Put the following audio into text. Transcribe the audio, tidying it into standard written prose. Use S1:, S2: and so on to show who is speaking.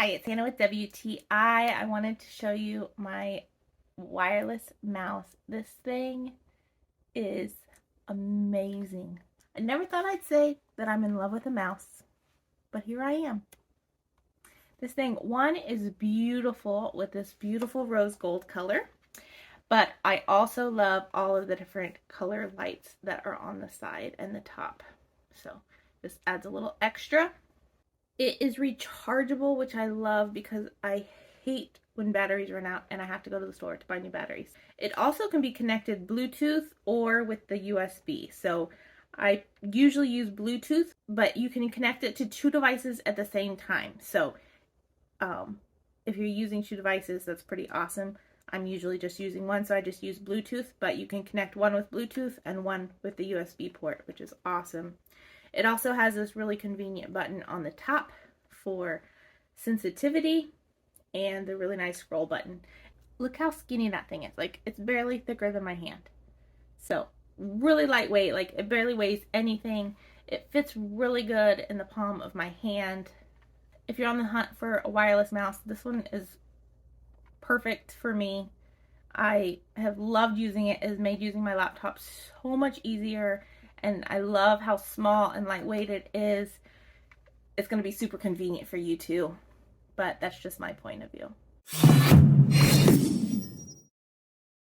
S1: Hi, it's Hannah with WTI. I wanted to show you my wireless mouse. This thing is amazing. I never thought I'd say that I'm in love with a mouse, but here I am. This thing, one, is beautiful with this beautiful rose gold color, but I also love all of the different color lights that are on the side and the top. So this adds a little extra. It is rechargeable, which I love because I hate when batteries run out and I have to go to the store to buy new batteries. It also can be connected Bluetooth or with the USB. So I usually use Bluetooth, but you can connect it to two devices at the same time. So if you're using two devices, that's pretty awesome. I'm usually just using one, so I just use Bluetooth, but you can connect one with Bluetooth and one with the USB port, which is awesome. It also has this really convenient button on the top for sensitivity and the really nice scroll button. Look how skinny that thing is. Like, it's barely thicker than my hand. So, really lightweight. Like, it barely weighs anything. It fits really good in the palm of my hand. If you're on the hunt for a wireless mouse, this one is perfect for me. I have loved using it. It has made using my laptop so much easier. And I love how small and lightweight it is. It's going to be super convenient for you too. But that's just my point of view.